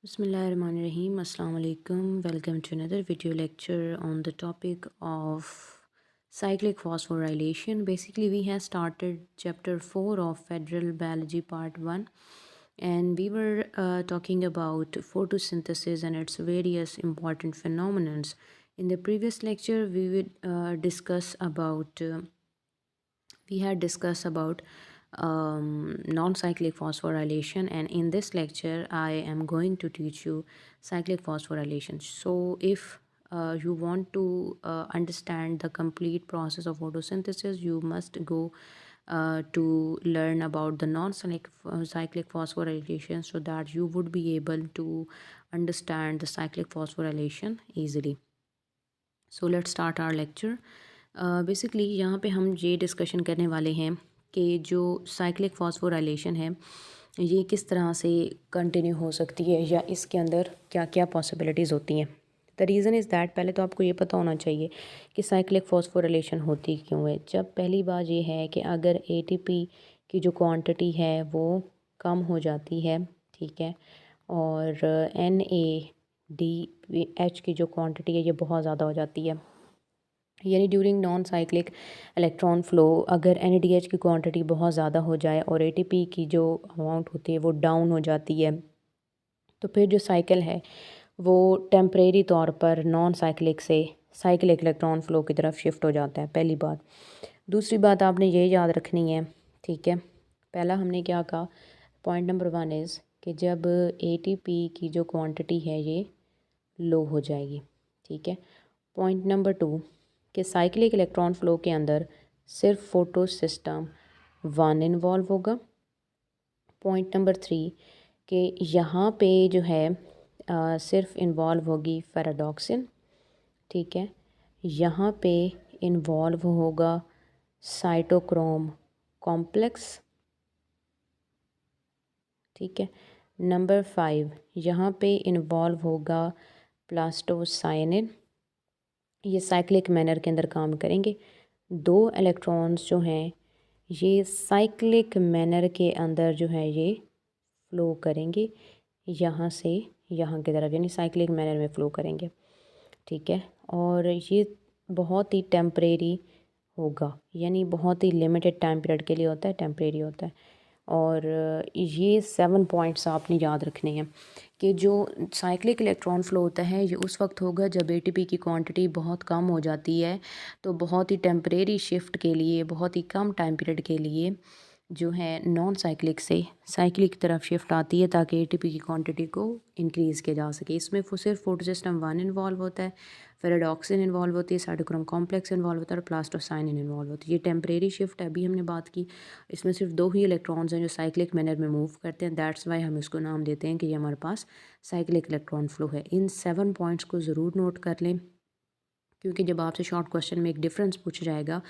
Bismillahirrahmanirrahim. Assalamu alaikum. Welcome to another video lecture on the topic of cyclic phosphorylation. Basically, we have started chapter 4 of Federal Biology Part 1, and we were talking about photosynthesis and its various important phenomena. In the previous lecture, we would discuss about we had discussed about non-cyclic phosphorylation, and in this lecture I am going to teach you cyclic phosphorylation. So if you want to understand the complete process of photosynthesis, you must go to learn about the non-cyclic cyclic phosphorylation, so that you would be able to understand the cyclic phosphorylation easily. So let's start our lecture. Basically यहाँ पे हम ये discussion करने वाले हैं कि जो cyclic phosphorylation है ये किस तरह से कंटिन्यू हो सकती है या इसके अंदर क्या क्या पॉसिबिलिटीज़ होती हैं. द रीज़न इज़ दैट, पहले तो आपको ये पता होना चाहिए कि साइक्लिक फॉस्फोराइलेशन होती क्यों है. जब पहली बात ये है कि अगर एटीपी की जो क्वांटिटी है वो कम हो जाती है, ठीक है, और NADH की जो क्वांटिटी है ये बहुत ज़्यादा हो जाती है, यानी during non cyclic electron flow अगर NADH की क्वांटिटी बहुत ज़्यादा हो जाए और ATP की जो अमाउंट होती है वो डाउन हो जाती है, तो फिर जो साइकिल है वो टेम्परेरी तौर पर नॉन साइक्लिक से साइक्लिक इलेक्ट्रॉन फ़्लो की तरफ शिफ्ट हो जाता है. पहली बात. दूसरी बात आपने ये याद रखनी है, ठीक है. पहला हमने क्या कहा, पॉइंट नंबर 1 इज़ कि जब ATP की जो क्वांटिटी है ये लो हो जाएगी, ठीक है. पॉइंट नंबर 2 कि साइक्लिक इलेक्ट्रॉन फ़्लो के अंदर सिर्फ फोटो सिस्टम 1 इन्वॉल्व होगा. पॉइंट नंबर 3 कि यहाँ पे जो है सिर्फ इन्वॉल्व होगी फेराडॉक्सिन, ठीक है. यहाँ पे इन्वॉल्व होगा साइटोक्रोम कॉम्प्लेक्स, ठीक है. नंबर 5 यहाँ पे इन्वॉल्व होगा प्लास्टोसाइनिन. ये साइक्लिक मैनर के अंदर काम करेंगे. 2 इलेक्ट्रॉन्स जो हैं ये साइक्लिक मैनर के अंदर जो है ये फ़्लो करेंगे यहाँ से यहाँ की तरफ, यानी साइक्लिक मैनर में फ़्लो करेंगे, ठीक है. और ये बहुत ही टेम्परेरी होगा, यानी बहुत ही लिमिटेड टाइम पीरियड के लिए होता है, टेम्परेरी होता है. और ये 7 पॉइंट्स आपने याद रखने हैं कि जो साइक्लिक इलेक्ट्रॉन फ़्लो होता है ये उस वक्त होगा जब एटीपी की क्वांटिटी बहुत कम हो जाती है, तो बहुत ही टेम्परेरी शिफ्ट के लिए, बहुत ही कम टाइम पीरियड के लिए जो है नॉन साइक्लिक से साइक्लिक की तरफ शिफ्ट आती है ताकि एटीपी की क्वांटिटी को इंक्रीज़ किया जा सके. इसमें सिर्फ फोटो सिस्टम 1 इन्वॉल्व होता है, फेराडॉक्सिन इन्वॉल्व होती है, साइटोक्रोम कॉम्प्लेक्स इन्वॉल्व होता है और प्लास्टोसाइनिन इन्वॉल्व होती है. ये टेम्परेरी शिफ्ट है, अभी हमने बात की. इसमें सिर्फ 2 ही इलेक्ट्रॉन्स हैं जो साइक्लिक मैनर में मूव करते हैं. दैट्स वाई हम इसको नाम देते हैं कि ये हमारे पास साइक्लिक इलेक्ट्रॉन फ्लो है. इन 7 पॉइंट्स को ज़रूर नोट कर लें, क्योंकि जब आपसे शॉर्ट क्वेश्चन में एक डिफरेंस पूछा जाएगा,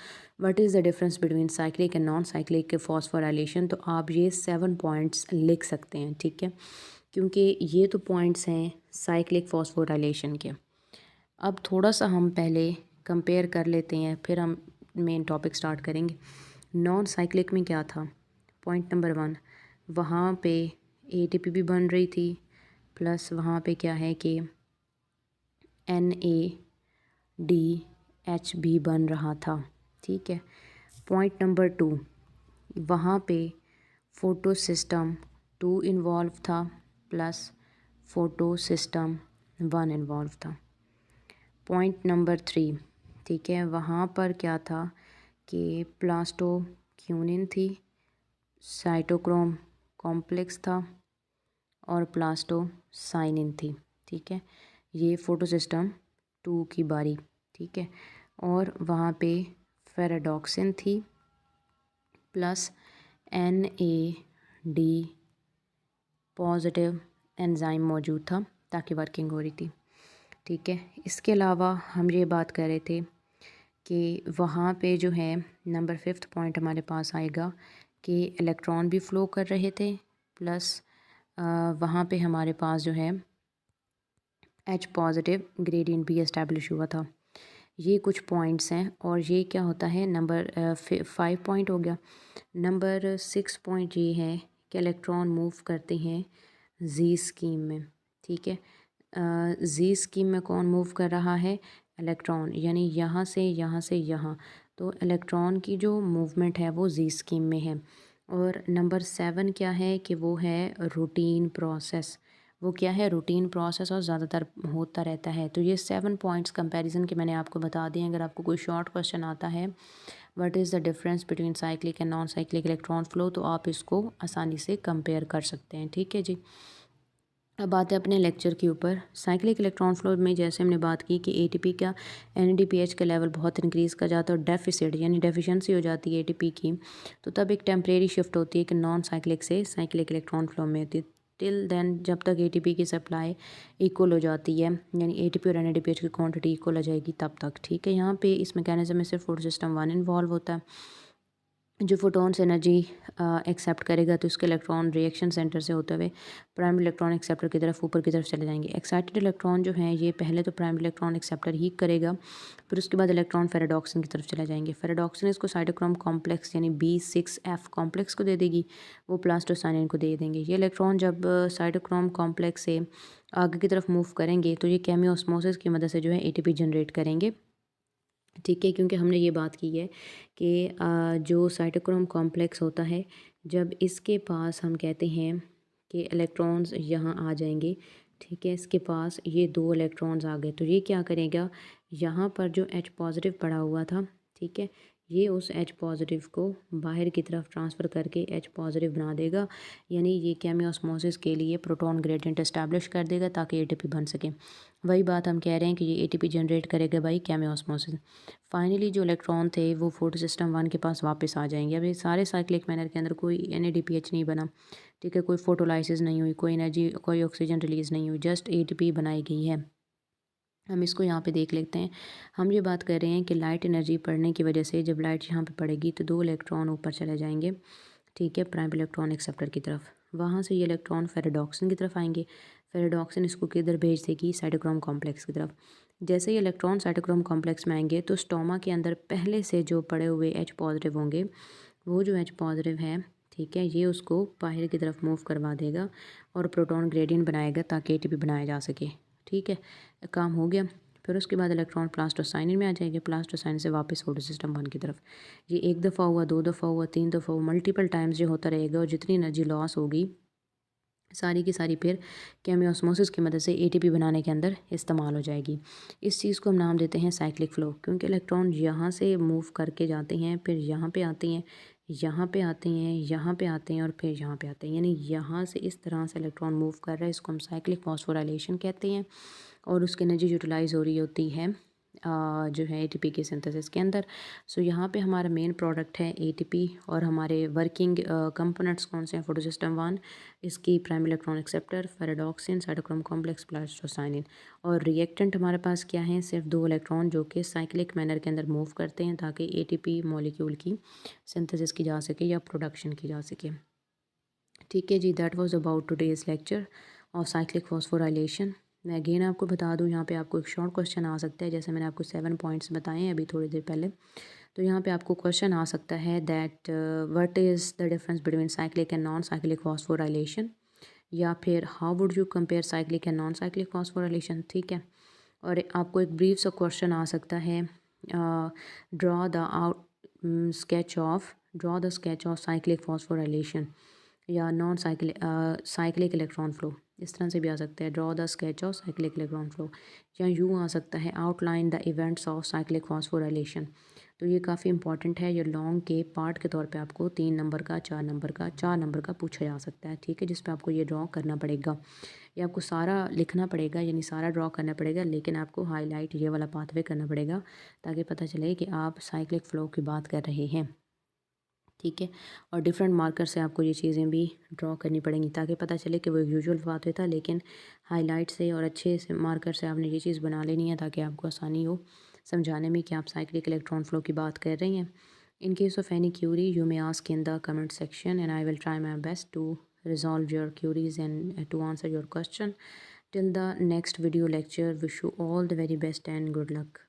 what is the difference between cyclic and non cyclic phosphorylation, तो आप ये 7 पॉइंट्स लिख सकते हैं, ठीक है, क्योंकि ये तो पॉइंट्स हैं साइक्लिक फॉस्फोराइलेशन के. अब थोड़ा सा हम पहले कंपेयर कर लेते हैं, फिर हम मेन टॉपिक स्टार्ट करेंगे. नॉन साइक्लिक में क्या था, पॉइंट नंबर 1, वहाँ पे ATP भी बन रही थी, प्लस वहाँ पे क्या है कि NADH भी बन रहा था, ठीक है. पॉइंट नंबर 2, वहाँ पे फोटो सिस्टम 2 इन्वॉल्व था, प्लस फोटो सिस्टम 1 इन्वॉल्व था. पॉइंट नंबर 3, ठीक है, वहाँ पर क्या था कि प्लास्टोक्यूनिन थी, साइटोक्रोम कॉम्प्लेक्स था और प्लास्टोसाइनिन थी, ठीक है. ये फोटो सिस्टम 2 की बारी, ठीक है. और वहाँ पे फेराडॉक्सिन थी प्लस NAD पॉजिटिव एंजाइम मौजूद था ताकि वर्किंग हो रही थी, ठीक है. इसके अलावा हम ये बात कर रहे थे कि वहाँ पे जो है नंबर 5 पॉइंट हमारे पास आएगा कि इलेक्ट्रॉन भी फ़्लो कर रहे थे, प्लस वहाँ पे हमारे पास जो है H पॉजिटिव ग्रेडियंट भी इस्टेब्लिश हुआ था. ये कुछ पॉइंट्स हैं. और ये क्या होता है, नंबर 5 पॉइंट हो गया. नंबर 6 पॉइंट ये है कि इलेक्ट्रॉन मूव करते हैं Z स्कीम में, ठीक है। जी स्कीम में कौन मूव कर रहा है? इलेक्ट्रॉन, यानी यहाँ से यहाँ। तो इलेक्ट्रॉन की जो मूवमेंट है वो जी स्कीम में है। और नंबर 7 क्या है कि वो है रूटीन प्रोसेस। वो क्या है? रूटीन प्रोसेस और ज़्यादातर होता रहता है। तो ये 7 पॉइंट्स कंपैरिजन के मैंने आपको बता दिए। अगर आपको कोई शॉर्ट क्वेश्चन आता है what is the difference between cyclic and non cyclic electron flow, तो आप इसको आसानी से कंपेयर कर सकते हैं। ठीक है जी। अब आते हैं अपने लेक्चर के ऊपर। साइक्लिक इलेक्ट्रॉन फ्लो में जैसे हमने बात की कि एटीपी का एनएडीपीएच का लेवल बहुत इंक्रीज़ कर जाता है और डेफिसिट यानी डेफिशिएंसी हो जाती है एटीपी की, तो तब एक टेम्परेरी शिफ्ट होती है कि नॉन साइक्लिक से साइक्लिक इलेक्ट्रॉन फ्लो में होती है। टिल देन जब तक एटीपी की सप्लाई इक्वल हो जाती है, यानी एटीपी और एनएडीपीएच की क्वांटिटी इक्वल हो जाएगी तब तक। ठीक है, यहाँ पे इस मैकेनिज्म में सिर्फ फोटो सिस्टम 1 इन्वॉल्व होता है। जो फोटोन्स एनर्जी एक्सेप्ट करेगा तो उसके इलेक्ट्रॉन रिएक्शन सेंटर से होते हुए प्राइमरी इलेक्ट्रॉन एक्सेप्टर की तरफ ऊपर की तरफ चले जाएंगे। एक्साइटेड इलेक्ट्रॉन जो हैं ये पहले तो प्राइमरी इलेक्ट्रॉन एक्सेप्टर ही करेगा, फिर उसके बाद इलेक्ट्रॉन फेराडॉक्सिन की तरफ चले जाएंगे। फेराडॉक्सिन इसको साइटोक्रोम कॉम्प्लेक्स यानी B6F कॉम्प्लेक्स को दे देगी, वो प्लास्टोसाइनिन को दे देंगे। ये इलेक्ट्रॉन जब साइटोक्रोम कॉम्प्लेक्स से आगे की तरफ मूव करेंगे तो ये केमियोस्मोसिस की मदद से जो है एटीपी जनरेट करेंगे। ठीक है, क्योंकि हमने ये बात की है कि जो साइटोक्रोम कॉम्प्लेक्स होता है, जब इसके पास हम कहते हैं कि इलेक्ट्रॉन्स यहाँ आ जाएंगे, ठीक है, इसके पास ये 2 इलेक्ट्रॉन्स आ गए, तो ये क्या करेगा, यहाँ पर जो H पॉजिटिव पड़ा हुआ था, ठीक है, ये उस H पॉजिटिव को बाहर की तरफ ट्रांसफ़र करके H पॉजिटिव बना देगा, यानी ये केमियोस्मोसिस के लिए प्रोटॉन ग्रेडियंट एस्टैब्लिश कर देगा ताकि एटीपी बन सके। वही बात हम कह रहे हैं कि ये एटीपी जनरेट करेगा बाई केमियोस्मोसिस। फाइनली जो इलेक्ट्रॉन थे वो फोटो सिस्टम 1 के पास वापस आ जाएंगे। अब ये सारे साइक्लिक मैनर के अंदर कोई एनएडीपीएच नहीं बना, ठीक है, कोई फोटोलाइसिस नहीं हुई, कोई एनर्जी, कोई ऑक्सीजन रिलीज़ नहीं हुई, जस्ट एटीपी बनाई गई है। हम इसको यहाँ पे देख लेते हैं। हम ये बात कर रहे हैं कि लाइट एनर्जी पड़ने की वजह से जब लाइट यहाँ पे पड़ेगी तो 2 इलेक्ट्रॉन ऊपर चले जाएंगे, ठीक है, प्राइमरी इलेक्ट्रॉन एक्सेप्टर की तरफ। वहाँ से ये इलेक्ट्रॉन फेराडॉक्सिन की तरफ आएंगे। फेराडॉक्सिन इसको किधर भेज देगी? साइटोक्रोम कॉम्प्लेक्स की तरफ। जैसे ही इलेक्ट्रॉन साइटोक्रोम कॉम्प्लेक्स में आएंगे तो स्टोमा के अंदर पहले से जो पड़े हुए H पॉजिटिव होंगे, वो जो H पॉजिटिव है, ठीक है, ये उसको बाहर की तरफ मूव करवा देगा और प्रोटॉन ग्रेडियंट बनाएगा ताकि एटीपी बनाया जा सके। ठीक है, काम हो गया। फिर उसके बाद इलेक्ट्रॉन प्लास्टोसाइनिन में आ जाएंगे, प्लास्टोसाइनिन से वापस फोटो सिस्टम 1 की तरफ। ये एक दफ़ा हुआ, 2 दफ़ा हुआ, 3 दफ़ा हुआ, मल्टीपल टाइम्स जो होता रहेगा और जितनी एनर्जी लॉस होगी सारी की सारी फिर केमियोस्मोसिस की मदद से एटीपी बनाने के अंदर इस्तेमाल हो जाएगी। इस चीज़ को हम नाम देते हैं साइक्लिक फ़्लो, क्योंकि इलेक्ट्रॉन यहाँ से मूव करके जाते हैं, फिर यहाँ पे आते हैं, यहाँ पे आते हैं, यहाँ पे आते हैं और फिर यहाँ पे आते हैं, यानी यहाँ से इस तरह से इलेक्ट्रॉन मूव कर रहा है। इसको हम साइक्लिक फॉस्फोराइलेशन कहते हैं और उसकी एनर्जी यूटिलाइज़ हो रही होती है जो है एटीपी के सिंथेसिस के अंदर। सो यहाँ पे हमारा मेन प्रोडक्ट है एटीपी और हमारे वर्किंग कंपोनेंट्स कौन से हैं? फोटो सिस्टम 1, इसकी primary electron acceptor, ferredoxin, cytochrome complex, plastocyanin. और रिएक्टेंट हमारे पास क्या है? सिर्फ 2 इलेक्ट्रॉन जो कि साइक्लिक मैनर के अंदर मूव करते हैं ताकि एटीपी मॉलिक्यूल की सिंथेसिस की जा सके या प्रोडक्शन की जा सके। ठीक है जी, that was about today's lecture of cyclic phosphorylation. मैं अगेन आपको बता दूं, यहाँ पे आपको एक शॉर्ट क्वेश्चन आ सकता है, जैसे मैंने आपको 7 पॉइंट्स बताए हैं अभी थोड़ी देर पहले। तो यहाँ पे आपको क्वेश्चन आ सकता है that what is the difference between cyclic and non cyclic phosphorylation, या फिर how would you compare cyclic and non cyclic phosphorylation. ठीक है, और आपको एक ब्रीफ सा क्वेश्चन आ सकता है, draw the out draw the sketch of cyclic phosphorylation या नॉन साइक्लिक इलेक्ट्रॉन फ्लो। इस तरह से भी आ सकता है, draw the sketch of cyclic electron flow, या यूँ आ सकता है, outline the events of cyclic phosphorylation. तो ये काफ़ी इंपॉर्टेंट है, ये लॉन्ग के पार्ट के तौर पे आपको 3 नंबर का, 4 नंबर का, 4 नंबर का पूछा जा सकता है। ठीक है, जिस पे आपको ये ड्रॉ करना पड़ेगा, ये आपको सारा लिखना पड़ेगा, यानी सारा ड्रॉ करना पड़ेगा, लेकिन आपको हाईलाइट ये वाला पाथवे करना पड़ेगा ताकि पता चले कि आप साइक्लिक फ़्लो की बात कर रहे हैं। ठीक है, और डिफरेंट मार्कर से आपको ये चीज़ें भी ड्रॉ करनी पड़ेंगी ताकि पता चले कि वो एक यूजुअल पाथवे था, लेकिन हाईलाइट से और अच्छे से मार्कर से आपने ये चीज़ बना लेनी है ताकि आपको आसानी हो समझाने में कि आप साइक्लिक इलेक्ट्रॉन फ्लो की बात कर रही हैं। In case of any query you may ask in the comment section and I will try my best to resolve your queries and to answer your question. Till the next video lecture, wish you all the very best and good luck.